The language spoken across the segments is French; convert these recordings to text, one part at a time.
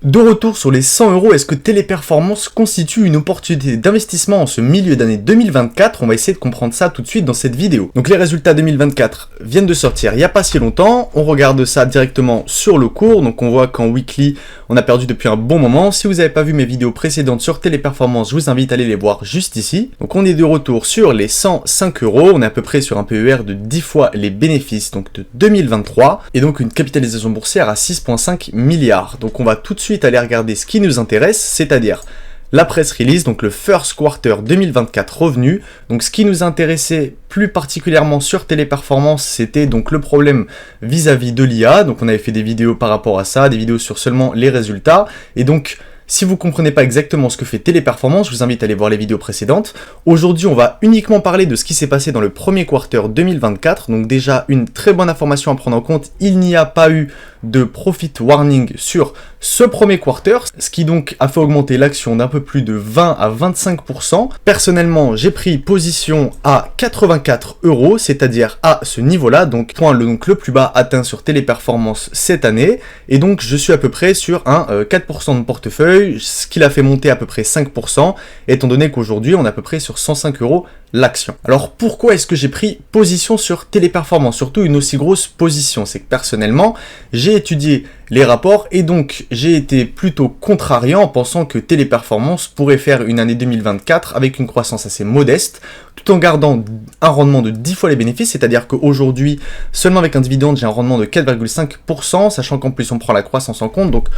De retour sur les 100 €, est-ce que Téléperformance constitue une opportunité d'investissement en ce milieu d'année 2024? On va essayer de comprendre ça tout de suite dans cette vidéo. Donc les résultats 2024 viennent de sortir il n'y a pas si longtemps, on regarde ça directement sur le cours, donc on voit qu'en weekly, on a perdu depuis un bon moment. Si vous n'avez pas vu mes vidéos précédentes sur Téléperformance, je vous invite à aller les voir juste ici. Donc on est de retour sur les 105 €, on est à peu près sur un PER de 10 fois les bénéfices donc de 2023, et donc une capitalisation boursière à 6,5 milliards. Donc on va tout de suite aller regarder ce qui nous intéresse, c'est-à-dire la press release, donc le first quarter 2024 revenu. Donc ce qui nous intéressait plus particulièrement sur Téléperformance, c'était donc le problème vis-à-vis de l'IA. Donc on avait fait des vidéos par rapport à ça, des vidéos sur seulement les résultats, et donc si vous ne comprenez pas exactement ce que fait Téléperformance, je vous invite à aller voir les vidéos précédentes. Aujourd'hui, on va uniquement parler de ce qui s'est passé dans le premier quarter 2024. Donc déjà, une très bonne information à prendre en compte, il n'y a pas eu de profit warning sur ce premier quarter, ce qui donc a fait augmenter l'action d'un peu plus de 20 à 25%. Personnellement, j'ai pris position à 84 €, c'est-à-dire à ce niveau-là, donc point le plus bas atteint sur Téléperformance cette année. Et donc, je suis à peu près sur un 4% de portefeuille, ce qui l'a fait monter à peu près 5%, étant donné qu'aujourd'hui, on est à peu près sur 105 € l'action. Alors, pourquoi est-ce que j'ai pris position sur Téléperformance, surtout une aussi grosse position? C'est que personnellement, j'ai étudié les rapports et donc j'ai été plutôt contrariant en pensant que Téléperformance pourrait faire une année 2024 avec une croissance assez modeste, tout en gardant un rendement de 10 fois les bénéfices, c'est-à-dire qu'aujourd'hui, seulement avec un dividende, j'ai un rendement de 4,5%, sachant qu'en plus on prend la croissance en compte, donc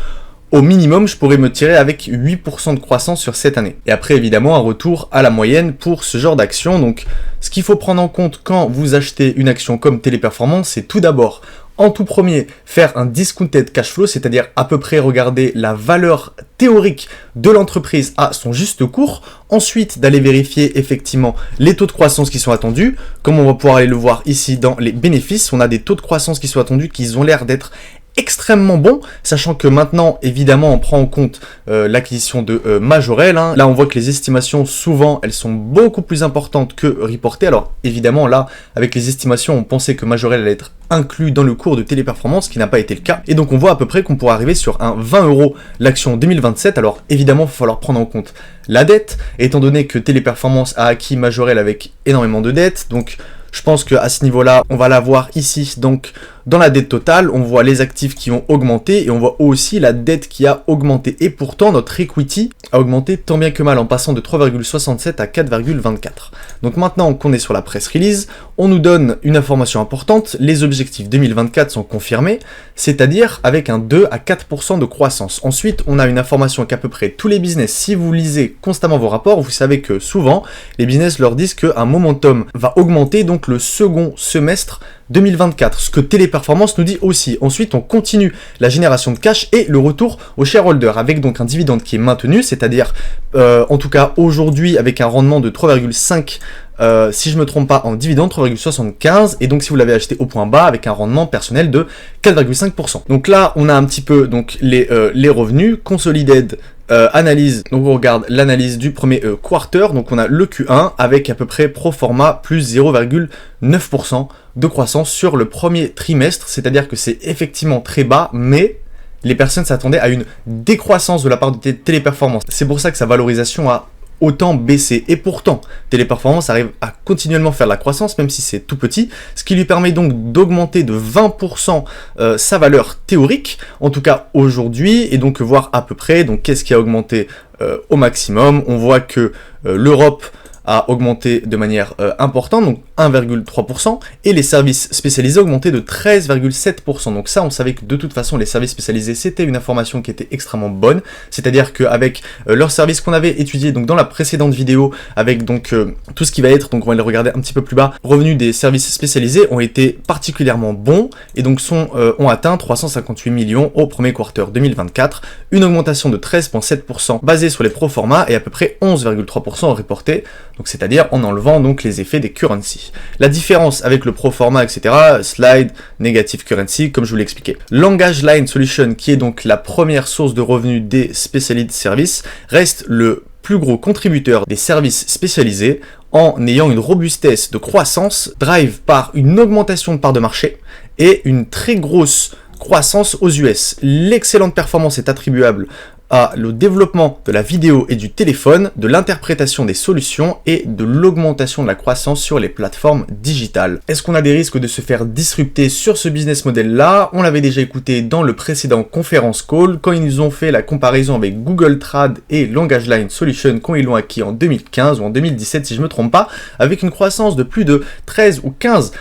au minimum, je pourrais me tirer avec 8% de croissance sur cette année. Et après, évidemment, un retour à la moyenne pour ce genre d'action. Donc, ce qu'il faut prendre en compte quand vous achetez une action comme Téléperformance, c'est tout d'abord, en tout premier, faire un discounted cash flow, c'est-à-dire à peu près regarder la valeur théorique de l'entreprise à son juste cours. Ensuite, d'aller vérifier effectivement les taux de croissance qui sont attendus. Comme on va pouvoir aller le voir ici dans les bénéfices, on a des taux de croissance qui sont attendus qui ont l'air d'être extrêmement bon, sachant que maintenant, évidemment, on prend en compte l'acquisition de Majorel. Là, on voit que les estimations, souvent, elles sont beaucoup plus importantes que reportées. Alors, évidemment, là, avec les estimations, on pensait que Majorel allait être inclus dans le cours de Téléperformance, ce qui n'a pas été le cas. Et donc, on voit à peu près qu'on pourrait arriver sur un 20 € l'action 2027. Alors, évidemment, il va falloir prendre en compte la dette, étant donné que Téléperformance a acquis Majorel avec énormément de dettes. Donc, je pense qu'à ce niveau-là, on va la voir ici, donc dans la dette totale, on voit les actifs qui ont augmenté et on voit aussi la dette qui a augmenté. Et pourtant, notre equity a augmenté tant bien que mal en passant de 3,67 à 4,24. Donc maintenant qu'on est sur la press release, on nous donne une information importante. Les objectifs 2024 sont confirmés, c'est-à-dire avec un 2 à 4% de croissance. Ensuite, on a une information qu'à peu près tous les business, si vous lisez constamment vos rapports, vous savez que souvent, les business leur disent qu'un momentum va augmenter, donc le second semestre 2024, ce que Téléperformance nous dit aussi. Ensuite, on continue la génération de cash et le retour aux shareholders avec donc un dividende qui est maintenu, c'est-à-dire en tout cas aujourd'hui avec un rendement de 3,5 si je me trompe pas en dividende 3,75, et donc si vous l'avez acheté au point bas avec un rendement personnel de 4,5%. Donc là on a un petit peu donc les revenus consolidated. Analyse, donc on regarde l'analyse du premier quarter, donc on a le Q1 avec à peu près pro forma plus 0,9% de croissance sur le premier trimestre, c'est-à-dire que c'est effectivement très bas, mais les personnes s'attendaient à une décroissance de la part de Téléperformance. C'est pour ça que sa valorisation a autant baissé. Et pourtant, Téléperformance arrive à continuellement faire de la croissance, même si c'est tout petit, ce qui lui permet donc d'augmenter de 20% sa valeur théorique, en tout cas aujourd'hui, et donc voir à peu près, donc qu'est-ce qui a augmenté au maximum. On voit que l'Europe a augmenté de manière importante, donc 1,3%, et les services spécialisés ont augmenté de 13,7%. Donc ça, on savait que de toute façon, les services spécialisés, c'était une information qui était extrêmement bonne, c'est-à-dire qu'avec leurs services qu'on avait étudiés donc dans la précédente vidéo, avec donc tout ce qui va être, donc on va le regarder un petit peu plus bas, revenus des services spécialisés ont été particulièrement bons, et donc ont atteint 358 millions au premier quarter 2024, une augmentation de 13,7% basée sur les pro forma et à peu près 11,3% reporté. Donc c'est-à-dire en enlevant donc les effets des currency. La différence avec le pro forma, etc., slide, negative currency, comme je vous l'ai expliqué. LanguageLine Solutions, qui est donc la première source de revenus des Specialist Services, reste le plus gros contributeur des services spécialisés en ayant une robustesse de croissance drive par une augmentation de part de marché et une très grosse croissance aux US. L'excellente performance est attribuable le développement de la vidéo et du téléphone, de l'interprétation des solutions et de l'augmentation de la croissance sur les plateformes digitales. Est-ce qu'on a des risques de se faire disrupter sur ce business model-là? On l'avait déjà écouté dans le précédent conference call, quand ils nous ont fait la comparaison avec Google Trad et LanguageLine Solutions, quand ils l'ont acquis en 2015 ou en 2017 si je ne me trompe pas, avec une croissance de plus de 13 ou 15%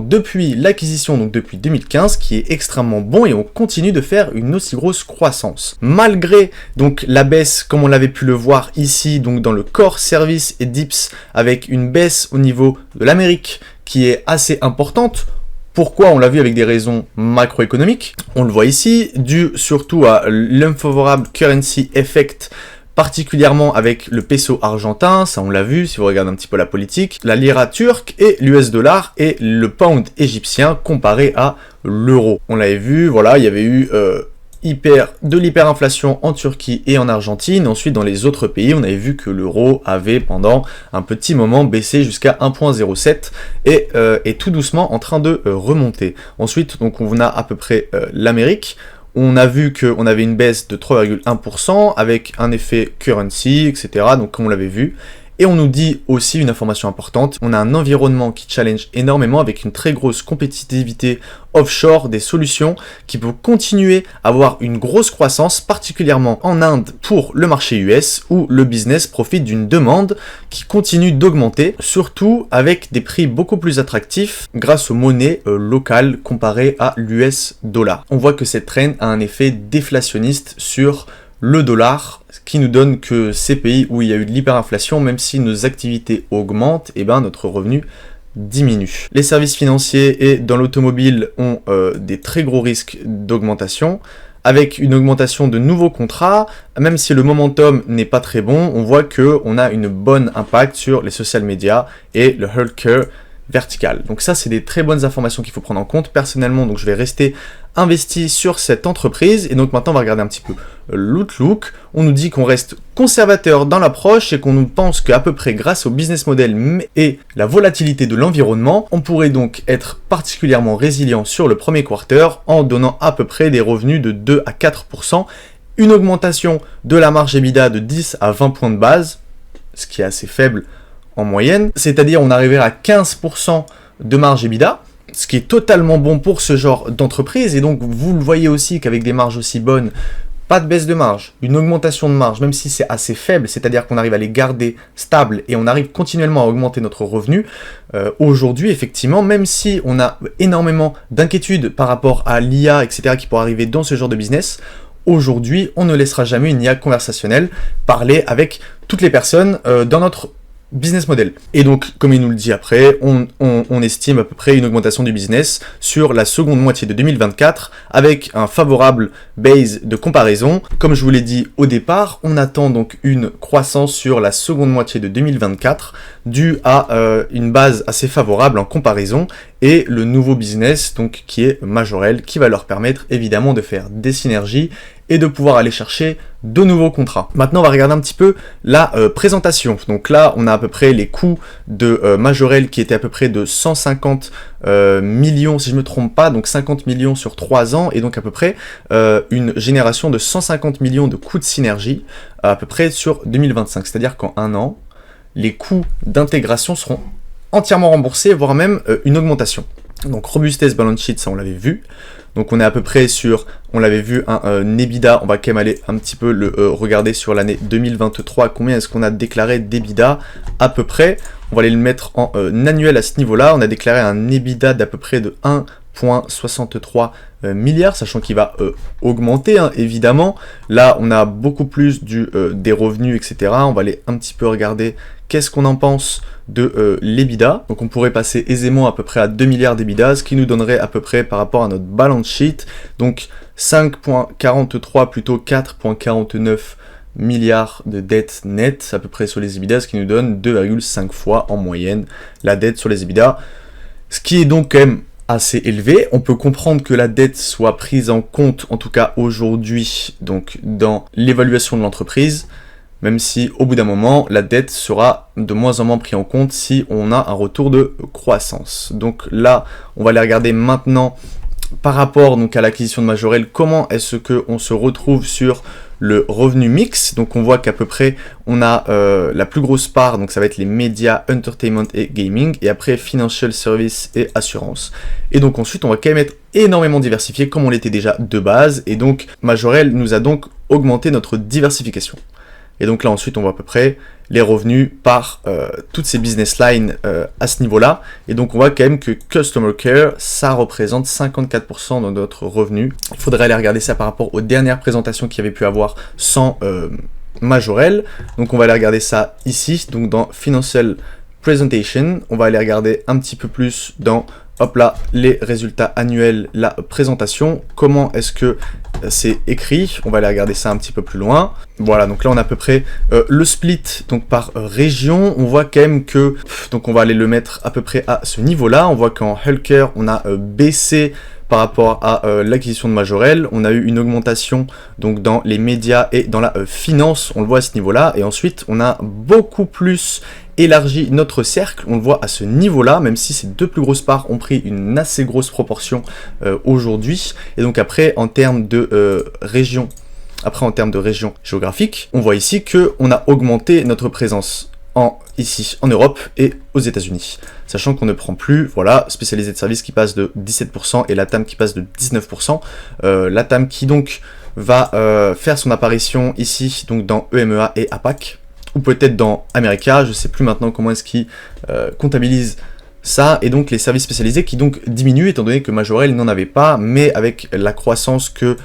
depuis l'acquisition, donc depuis 2015, qui est extrêmement bon, et on continue de faire une aussi grosse croissance. Malgré donc la baisse, comme on l'avait pu le voir ici, donc dans le Core Service et Dips, avec une baisse au niveau de l'Amérique qui est assez importante. Pourquoi? On l'a vu avec des raisons macroéconomiques. On le voit ici, dû surtout à l'unfavorable currency effect, particulièrement avec le peso argentin, ça on l'a vu si vous regardez un petit peu la politique, la lira turque et l'US dollar et le pound égyptien comparé à l'euro. On l'avait vu, voilà, il y avait eu de l'hyperinflation en Turquie et en Argentine. Ensuite, dans les autres pays, on avait vu que l'euro avait pendant un petit moment baissé jusqu'à 1,07 et est tout doucement en train de remonter. Ensuite, donc on a à peu près l'Amérique. On a vu qu'on avait une baisse de 3,1% avec un effet currency, etc. Donc comme on l'avait vu. Et on nous dit aussi une information importante, on a un environnement qui challenge énormément avec une très grosse compétitivité offshore des solutions qui peut continuer à avoir une grosse croissance, particulièrement en Inde pour le marché US où le business profite d'une demande qui continue d'augmenter, surtout avec des prix beaucoup plus attractifs grâce aux monnaies locales comparées à l'US dollar. On voit que cette trend a un effet déflationniste sur le dollar, qui nous donne que ces pays où il y a eu de l'hyperinflation, même si nos activités augmentent, et ben notre revenu diminue. Les services financiers et dans l'automobile ont des très gros risques d'augmentation, avec une augmentation de nouveaux contrats, même si le momentum n'est pas très bon, on voit qu'on a une bonne impact sur les social media et le healthcare vertical. Donc ça, c'est des très bonnes informations qu'il faut prendre en compte. Personnellement, donc je vais rester investi sur cette entreprise. Et donc maintenant, on va regarder un petit peu l'outlook. On nous dit qu'on reste conservateur dans l'approche et qu'on nous pense qu'à peu près grâce au business model et la volatilité de l'environnement, on pourrait donc être particulièrement résilient sur le premier quarter en donnant à peu près des revenus de 2 à 4%, une augmentation de la marge EBITDA de 10 à 20 points de base, ce qui est assez faible en moyenne, c'est-à-dire on arriverait à 15% de marge EBITDA, ce qui est totalement bon pour ce genre d'entreprise, et donc vous le voyez aussi qu'avec des marges aussi bonnes, pas de baisse de marge, une augmentation de marge, même si c'est assez faible, c'est-à-dire qu'on arrive à les garder stables et on arrive continuellement à augmenter notre revenu. Aujourd'hui, effectivement, même si on a énormément d'inquiétudes par rapport à l'IA, etc., qui pourrait arriver dans ce genre de business, aujourd'hui, on ne laissera jamais une IA conversationnelle parler avec toutes les personnes dans notre business model. Et donc, comme il nous le dit après, on estime à peu près une augmentation du business sur la seconde moitié de 2024 avec un favorable base de comparaison. Comme je vous l'ai dit au départ, on attend donc une croissance sur la seconde moitié de 2024 due à une base assez favorable en comparaison et le nouveau business donc qui est Majorel qui va leur permettre évidemment de faire des synergies et de pouvoir aller chercher de nouveaux contrats. Maintenant, on va regarder un petit peu la présentation. Donc là, on a à peu près les coûts de Majorel qui étaient à peu près de 150 millions, si je ne me trompe pas, donc 50 millions sur 3 ans, et donc à peu près une génération de 150 millions de coûts de synergie à peu près sur 2025. C'est-à-dire qu'en un an, les coûts d'intégration seront entièrement remboursés, voire même une augmentation. Donc robustesse balance sheet, ça on l'avait vu. Donc on est à peu près sur, on l'avait vu, un EBITDA, on va quand même aller un petit peu le regarder sur l'année 2023, combien est-ce qu'on a déclaré d'EBITDA à peu près. On va aller le mettre en annuel à ce niveau-là, on a déclaré un EBITDA d'à peu près de 1,63 milliards, sachant qu'il va augmenter évidemment. Là on a beaucoup plus des revenus, etc. On va aller un petit peu regarder qu'est-ce qu'on en pense de l'EBITDA. Donc on pourrait passer aisément à peu près à 2 milliards d'EBITDA, ce qui nous donnerait à peu près par rapport à notre balance sheet, donc 5,43 plutôt 4,49 milliards de dettes nettes à peu près sur les EBITDA, ce qui nous donne 2,5 fois en moyenne la dette sur les EBITDA, ce qui est donc quand même assez élevé. On peut comprendre que la dette soit prise en compte, en tout cas aujourd'hui, donc dans l'évaluation de l'entreprise, même si au bout d'un moment, la dette sera de moins en moins prise en compte si on a un retour de croissance. Donc là, on va aller regarder maintenant par rapport donc à l'acquisition de Majorel, comment est-ce qu'on se retrouve sur le revenu mix. Donc on voit qu'à peu près on a la plus grosse part, donc ça va être les médias, entertainment et gaming, et après financial service et assurance. Et donc ensuite on va quand même être énormément diversifié comme on l'était déjà de base, et donc Majorel nous a donc augmenté notre diversification. Et donc là ensuite on voit à peu près les revenus par toutes ces business lines à ce niveau-là. Et donc on voit quand même que Customer Care, ça représente 54% de notre revenu. Il faudrait aller regarder ça par rapport aux dernières présentations qu'il y avait pu avoir sans Majorel. Donc on va aller regarder ça ici, donc dans Financial Presentation. On va aller regarder un petit peu plus dans, hop là, les résultats annuels, la présentation. Comment est-ce que c'est écrit? On va aller regarder ça un petit peu plus loin. Voilà, donc là on a à peu près le split donc par région. On voit quand même que, donc on va aller le mettre à peu près à ce niveau-là. On voit qu'en healthcare on a baissé par rapport à l'acquisition de Majorel. On a eu une augmentation donc dans les médias et dans la finance, on le voit à ce niveau-là. Et ensuite on a beaucoup plus élargi notre cercle, on le voit à ce niveau-là, même si ces deux plus grosses parts ont pris une assez grosse proportion aujourd'hui. Et donc après, en termes de région, géographique, on voit ici que on a augmenté notre présence ici en Europe et aux États-Unis, sachant qu'on ne prend plus, voilà, spécialisé de services qui passe de 17% et LATAM qui passe de 19%. LATAM qui donc va faire son apparition ici, donc dans EMEA et APAC, ou peut-être dans America, je sais plus maintenant comment est-ce qu'ils comptabilisent ça, et donc les services spécialisés qui donc diminuent étant donné que Majorel n'en avait pas, mais avec la croissance que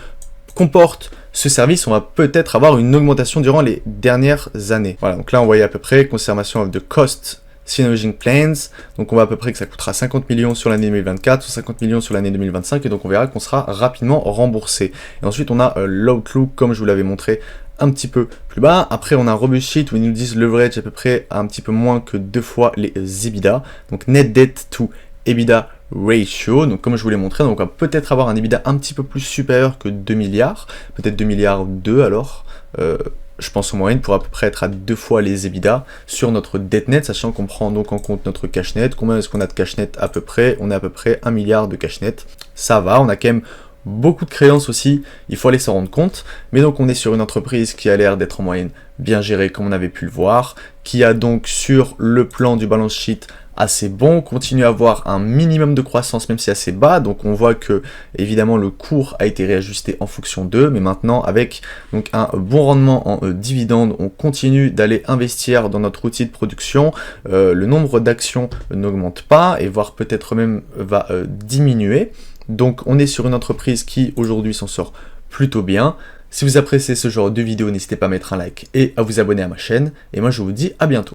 comporte ce service, on va peut-être avoir une augmentation durant les dernières années. Voilà, donc là on voyait à peu près conservation of the cost synerging plans, donc on voit à peu près que ça coûtera 50 millions sur l'année 2024, ou 50 millions sur l'année 2025, et donc on verra qu'on sera rapidement remboursé. Et ensuite on a l'outlook, comme je vous l'avais montré un petit peu plus bas. Après on a un robust sheet où ils nous disent leverage à peu près à un petit peu moins que 2 fois les EBITDA, donc net debt to EBITDA ratio, donc comme je vous l'ai montré, donc on va peut-être avoir un EBITDA un petit peu plus supérieur que 2 milliards, peut-être 2 milliards 2 alors, je pense en moyenne pour à peu près être à 2 fois les EBITDA sur notre dette net, sachant qu'on prend donc en compte notre cash net. Combien est-ce qu'on a de cash net à peu près? On est à peu près 1 milliard de cash net, ça va, on a quand même beaucoup de créances aussi, il faut aller s'en rendre compte, mais donc on est sur une entreprise qui a l'air d'être en moyenne bien gérée comme on avait pu le voir, qui a donc sur le plan du balance sheet assez bon, continue à avoir un minimum de croissance même si assez bas, donc on voit que évidemment le cours a été réajusté en fonction d'eux, mais maintenant avec donc un bon rendement en dividendes, on continue d'aller investir dans notre outil de production, le nombre d'actions n'augmente pas, et voire peut-être même va diminuer, donc on est sur une entreprise qui aujourd'hui s'en sort plutôt bien. Si vous appréciez ce genre de vidéo, n'hésitez pas à mettre un like et à vous abonner à ma chaîne, et moi je vous dis à bientôt.